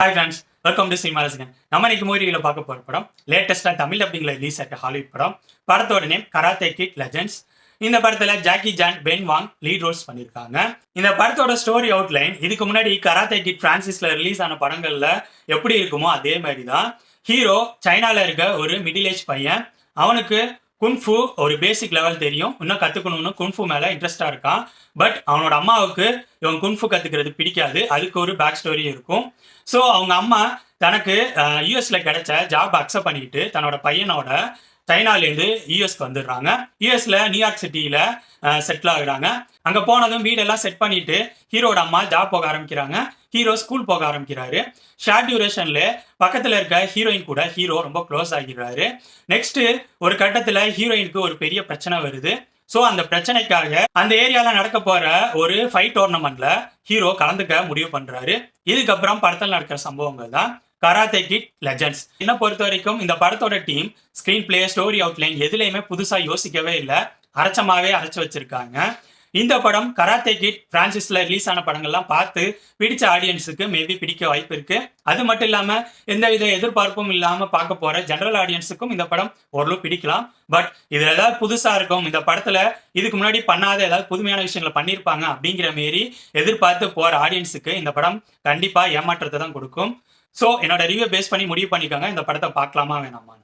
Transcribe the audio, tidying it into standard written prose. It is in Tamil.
Hi friends, welcome to cinema ரசிகன். நம்ம இன்னைக்கு மூவியில் பார்க்க போகிற படம் லேட்டஸ்ட்டாக தமிழ் அப்படிங்கிற ரிலீஸ் ஆகிற ஹாலிவுட் படம். படத்தோட நேம் கராத்தே கிட் லெஜெண்ட்ஸ். இந்த படத்தில் Jackie Chan, Ben Wang lead roles பண்ணியிருக்காங்க. இந்த படத்தோட ஸ்டோரி அவுட்லைன் இதுக்கு முன்னாடி கராத்தே கிட் பிரான்சிஸில் ரிலீஸ் ஆன படங்களில் எப்படி இருக்குமோ அதே மாதிரி தான். ஹீரோ சைனாவில் இருக்க ஒரு மிடில் ஏஜ் பையன். அவனுக்கு குன்ஃபு ஒரு பேசிக் லெவல் தெரியும், இன்னும் கற்றுக்கணும்னு குன்ஃபு மேலே இன்ட்ரெஸ்டாக இருக்கான். பட் அவனோட அம்மாவுக்கு இவன் குன்ஃபு கற்றுக்கிறது பிடிக்காது. அதுக்கு ஒரு பேக் ஸ்டோரி இருக்கும். ஸோ அவங்க அம்மா தனக்கு யூஎஸ்ல கிடைச்ச ஜாப் அக்செப்ட் பண்ணிட்டு தன்னோட பையனோட சைனாலேருந்து யூஎஸ்க்கு வந்துடுறாங்க. யூஎஸ்ல நியூயார்க் சிட்டியில செட்டில் ஆகுறாங்க. அங்கே போனதும் வீடெல்லாம் செட் பண்ணிட்டு ஹீரோட அம்மா ஜாப் போக ஆரம்பிக்கிறாங்க. ஹீரோ ஸ்கூல் போக ஆரம்பிக்கிறாரு. ஷார்ட் டியூரேஷன்ல பக்கத்தில் இருக்க ஹீரோயின் கூட ஹீரோ ரொம்ப க்ளோஸ் ஆகிடுறாரு. நெக்ஸ்ட் ஒரு கட்டத்தில் ஹீரோயினுக்கு ஒரு பெரிய பிரச்சனை வருது. ஸோ அந்த பிரச்சனைக்காக அந்த ஏரியாவில் நடக்க போற ஒரு ஃபைட் டோர்னமெண்ட்ல ஹீரோ கலந்துக்க முடிவு பண்றாரு. இதுக்கப்புறம் படத்தில் நடக்கிற சம்பவங்கள் தான் கராத்தே கிட் லெஜெண்ட்ஸ். என்ன பொறுத்த வரைக்கும் இந்த படத்தோட team screen play, story outline எதுலையுமே புதுசா யோசிக்கவே இல்லை. அரைச்சமாவே அரைச்சு வச்சிருக்காங்க. இந்த படம் கராத்தே கிட் பிரான்சிஸ்ல ரிலீஸ் ஆன படங்கள்லாம் பார்த்து பிடிச்ச ஆடியன்ஸுக்கு மேபி பிடிக்க வாய்ப்பு இருக்கு. அது மட்டும் இல்லாம எந்தவித எதிர்பார்ப்பும் இல்லாம பார்க்க போற ஜெனரல் ஆடியன்ஸுக்கும் இந்த படம் ஓரளவு பிடிக்கலாம். பட் இதுல ஏதாவது புதுசா இருக்கும், இந்த படத்துல இதுக்கு முன்னாடி பண்ணாத ஏதாவது புதுமையான விஷயங்களை பண்ணியிருப்பாங்க அப்படிங்கிற மாரி எதிர்பார்த்து போற ஆடியன்ஸுக்கு இந்த படம் கண்டிப்பா ஏமாற்றத்தை தான் கொடுக்கும். ஸோ என்னோட ரிவ்யூ பேஸ் பண்ணி முடிவு பண்ணிக்கோங்க, இந்த படத்தை பார்க்கலாமா வேணாமா.